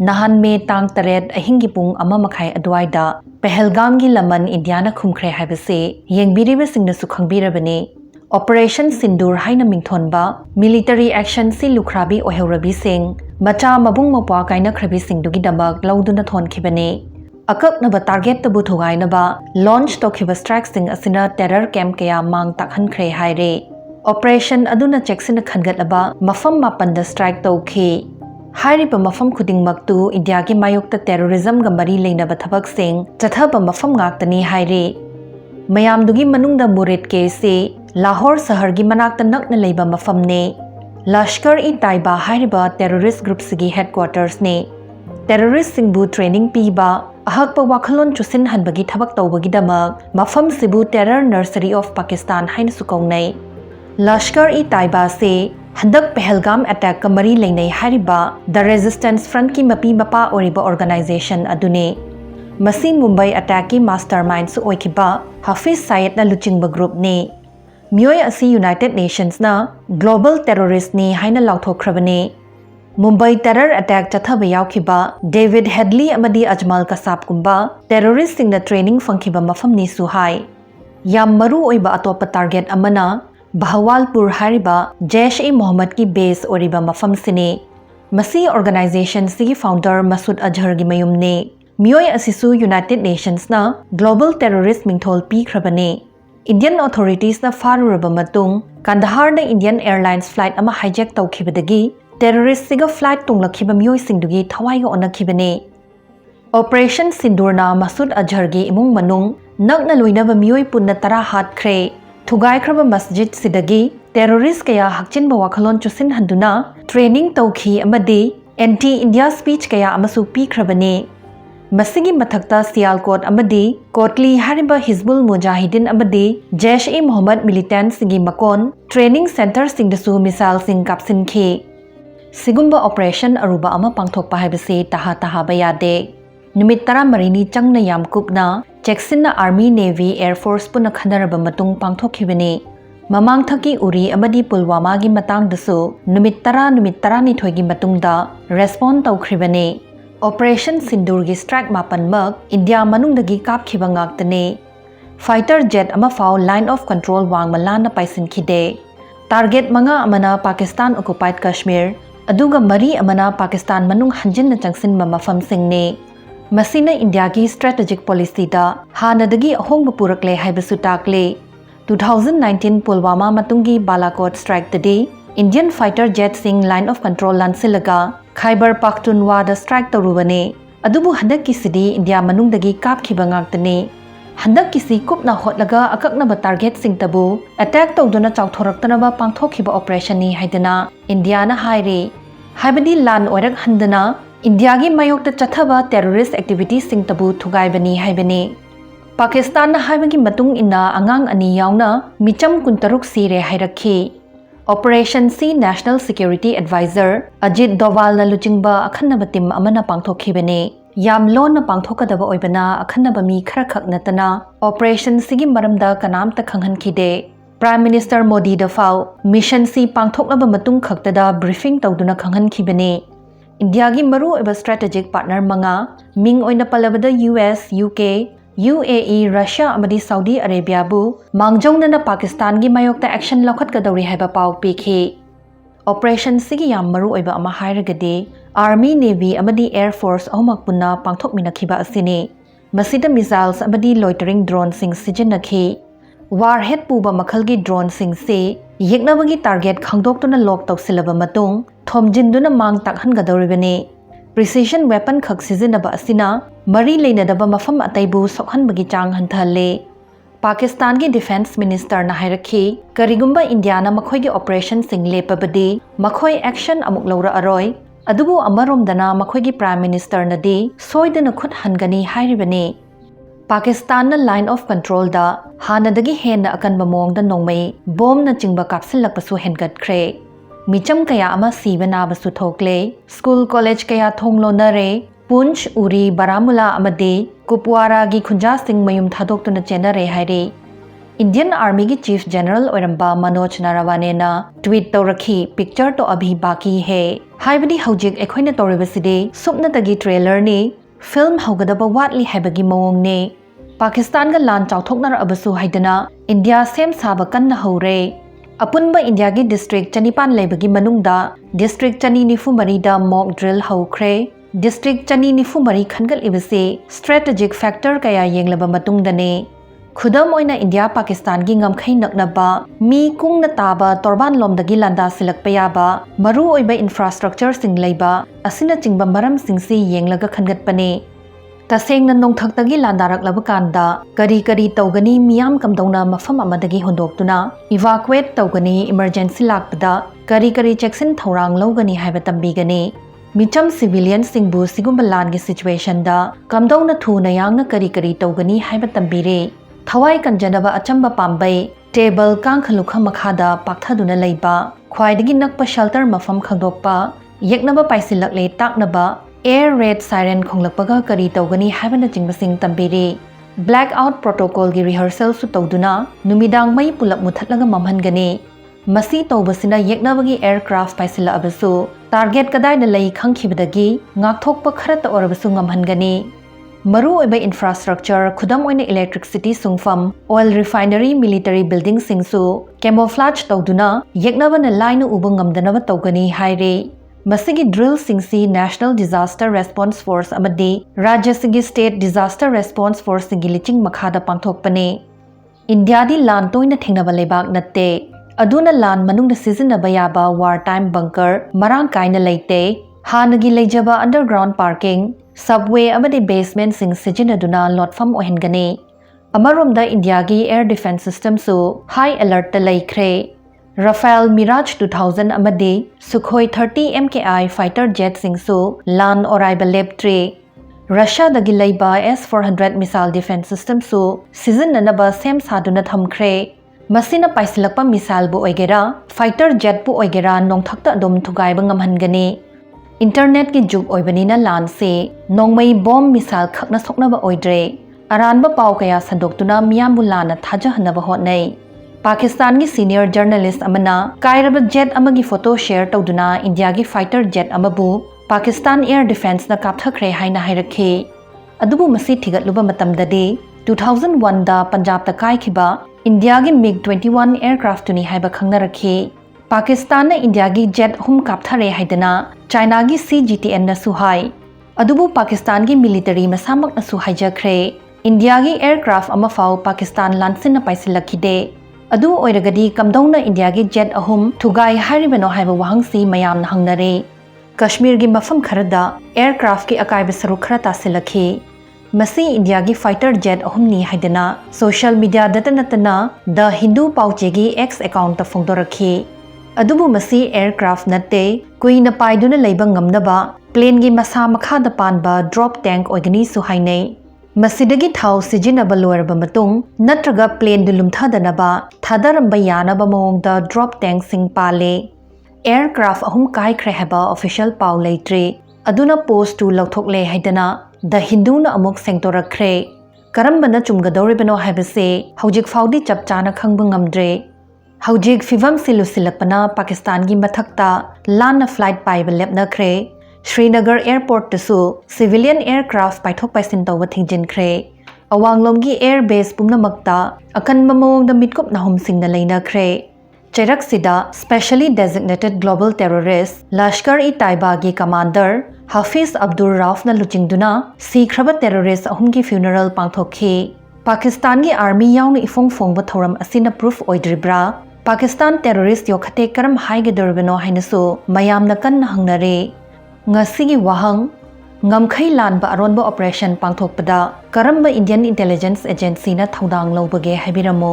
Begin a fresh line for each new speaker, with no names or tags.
Nahan me tang taret ahingi pung ama makai adwaida Pahalgam gi Laman Indiana Khumkhre haibase yengbiriba singna sukhangbirabani Operation Sindoor haina mingthonba military action si lukhrabi oheurabi sing macha mabung mapwa kaina khrabi singdugi damak lauduna thonkhibani akaknaba target tabu thugainaba launch tokhiba strike sing asina terror camp kaya mang takhankhre haire Operation aduna checksina khangatlaba mafam mapanda strike tokhi Hariba mafam khuding maktu India ki mayokta terrorism ga mari leinaba thabak sing chathaba mafam ngaktani haire mayamdugi manungda murit ke se Lahore sahar gi manakta nakna leiba mafam ne Lashkar-e-Taiba hariba terrorist group sigi headquarters ne terrorist singbu training piba ahakpa wakhalon chusin hanbagi thabak tawbagi damak mafam sibu terror nursery of Pakistan hain sukawnai Lashkar-e-Taiba se Handak Pahalgam attack ka mari leinai hariba the resistance front ki mapi mapa oriba organization adune masi Mumbai attack ki mastermind su oikiba Hafiz Syed na luchingba group ne Myoy asi United Nations na global terrorist ni haina lauthokhrabane Mumbai terror attack chathaba yaukhiba David Headley amadi Ajmal Kasab kumba terrorist sing na training fangkhiba mafam ni su hai yam maru oiba atopa target amana Bahawalpur hariba Jaish-e-Mohammed ki base oriba mafam sine masi organization sigi founder Masood Azhar gi mayum ne mioy asisu United Nations na global terrorist mingthol pi khrabane Indian authorities na faruraba matung Kandahar na Indian Airlines flight ama hijack tawkhibadagi terrorist siga flight tunglakhiba mioy singdugi thawai ga onakhibane Operation Sindoor na Masood Azhar gi imung manung nakna loinaba mioy punna tara hat khre Thugai khraba masjid sidagi terrorist kaya hakchin ba wakhalon chusin handuna training tawkhi amadi anti India speech kaya amasu pi khrabane masigi mathakta Sialkot amadi Kotli hariba Hizbul Mujahidin amadi Jaish-e-Mohammed militant singi makon training center singdasu missile sing kapsin khi sigumba operation aruba ama pangthokpa haibase taha bayade numit tara marini changna yam kupna Jackson Army Navy Air Force puna khanaraba matung pangthokhibani mamang thaki uri amadi Pulwama gi matang dasu numit tara ni thoigi matungda respond tawkhribani Operation Sindoor gi strike mapan mak India manungdagi kapkhiba ngaktane fighter jet ama faw line of control wangmalana paisin khide target manga amana Pakistan occupied Kashmir aduga mari amana Pakistan manung hanjin na changsin mafam singne Masina India ki strategic policy da hanadagi ahongba purakle haibasu takle 2019 Pulwama matungi Balakot strike the day Indian fighter jet sing line of control lansilaga Khyber Pakhtunkhwa da strike tarubane adubu handak ki sidi India manungdagi kapkhiba ngaktane handak ki si kupna hotlaga akakna ba target sing tabu attack tawduna chawthoraktanaba pangthokhiba operation ni haidana India na haire haibadi lan oirak handana India gi mayokta chathaba terrorist activities sing tabu thugai bani haibani Pakistan na haibagi matung inna angang ani yauna micham kuntaruk sire hairakhi Operation C National Security Advisor Ajit Doval na luchingba akhanna batim amana pangthokhibani yam lon na pangthokadaba oibana akhanna bami khara khak natana Operation C gi maramda kanamta khanghan khide Prime Minister Modi da faw Mission C pangthoknaba matung khaktada briefing tawduna khanghan khibani India gi maru eba strategic partner manga ming oina palabada US, UK, UAE, Russia amadi Saudi Arabia bu mangjongna na Pakistan gi mayokta action lokhat kadawri haiba paw pikhi Operation sigi yam maru oiba ama hairagade Army, Navy amadi Air Force ahmak punna pangthok minakhiba asini masida missiles amadi loitering drone sing sijinakhi warhead puba makhalgi drone sing se yeknabagi target khangdoktuna lock tawsilaba matung thomjinduna mang takhan gadawribani precision weapon khak sizinaba asina mari leinadaba mafam ataibu sokhanbagi chang hanthalle Pakistan gi defense minister na hairakhi karigumba India na makhoi gi operation sing lepabadi makhoi action amuk laura aroi adubu amaromdana makhoi gi prime minister na di soidana khut hangani hairibani Pakistan na line of control da hanadagi hen na akan bamong da nongmai bomb na chingba kapsilakpasu hengat khre micham kaya ama sibana basu thokle school college kaya thonglo na re Punch Uri Baramula amadi Kupwara gi khunja sing mayum thadok tuna chena re haire Indian Army ki Chief General oiramba Manoj Narawane tweet tawrakhi picture to abhi baki hai haibadi haujik ekhoina tawribasidi supna tagi trailer ni film haugadaba watli haibagi mawong ne Pakistan ga lan chawthoknar abasu haidana India sem saba kanna hore Apunba India ki district chanipan laibagi manungda district chani nifu marida mock drill haukhre district chani nifu mari khangal ibase strategic factor kaya yenglaba matungdane Khudam oina India Pakistan gi ngamkhai naknaba mi kungna taba torban lomdagi landa silakpa yaba maru oiba infrastructure sing leiba asina chingba maram singsi yenglaga khangatpane tasengna nongthaktagi landaraklaba kanda kari tawgani miyam kamdawna mafam amadagi hondoktuna evacuate tawgani emergency lakpada kari checksin thorang lawgani haiba tambigani Micham civilian singbu sigumba langi situation da kamdawna thuna yangna kari tawgani haiba tambire Thawai kanjanaba achamba pambai table kangkhalukha makhada pakthaduna leiba khwaidagi nakpa shelter mafam khangdokpa yeknaba paisilakle taknaba air raid siren khonglakpaga kari tawgani haibana jingbasing tambiri blackout protocol gi rehearsal su tawduna numidang mai pulap muthatlaga mamhangani masi tawbasina yeknabagi aircraft paisila abasu target kadai na lei khangkhibadagi ngakthokpa kharata orabasu ngamhangani Maru oiba infrastructure khudam oina electricity sungfam oil refinery military building singsu camouflage tawduna yeknaba na line uba ngamdanaba tawgani haire masigi drill singsi national disaster response force amadi rajya singi state disaster response force singi liching makhada pangthokpane India di lan toina thengnaba lebak natte aduna lan manungda sizinaba yaba wartime bunker marang kaina leite hanagi leijaba underground parking subway amadi basement sing sijinaduna lotfam ohengani amaromda India gi air defense system su high alert ta laikhre Rafale Mirage 2000 amadi Sukhoi 30 MKI fighter jet sing su lan oraiba lab 3 Russia dagi laiba S400 missile defense system su season nanaba sem saduna thamkhre masina paisilakpa missile bu oigera fighter jet bu oigera nongthakta adom thugaiba ngamhangani Internet ki juk oibanina lan se nongmai bomb missile khakna soknaba oidre aranba paw kaya sandoktuna miyambu lana thajahanaba hotnai Pakistan ki senior journalist amana kairaba jet amagi photo share tawduna India ki fighter jet amabu Pakistan air defense na kapthakre haina hairakhe adubu masi thigatluba matamdadi 2001 da Punjab ta kaikhiba India ki MiG-21 aircraft tuni haiba khangnarakhe Pakistan na India gi jet hum kapthare haidana China gi CGTN na suhai adubu Pakistan gi military masamak na suhai jakhre India gi aircraft ama fau Pakistan lansin na paisilakide adu oiragadi kamdongna India gi jet ahum thugai haribano haiba wahangsi mayam na hangnare Kashmir gi mafam kharada aircraft ki akaiba saruk khara tasilakhi masi India gi fighter jet ahum ni haidana social media datanatana The Hindu pauche gi X account ta phongdorakhi adubu masi aircraft natte kuina paiduna leiba ngamnaba plane gi masa makhada panba drop tank oigani su hainai masidagi thau sijinaba loiraba matung natraga plane du lumthadanaba thadaramba yanaba mawongda drop tank sing pale aircraft ahum kai khre haba official paw leitre aduna post tu lauthokle haidana The Hindu na amuk sengtorakre karambana chumgadoribano haibase haujik faudi chapchana khangba ngamdre Haujik fivam silusilakpana Pakistan gi mathakta lana flight paiba lepnakre Srinagar airport tusu civilian aircraft paithok paisin tawba thingjinkhre awanglom gi air base pumnamakta akanba mawongda mitkop nahum singna leinakre Chairak sida specially designated global terrorist Lashkar-e-Taiba gi commander Hafiz Abdul Rauf na luchingduna sikhraba terrorist ahum gi funeral pangthokhi Pakistan gi army yauna ifong phongba thoram asina proof oidribra Pakistan terrorist yokhate karam haige dorbeno hainasu mayamna kan hangnare ngasigi wahang ngamkhai lanba aronba operation pangthokpada karamba Indian intelligence agency na thodang lobage habiramo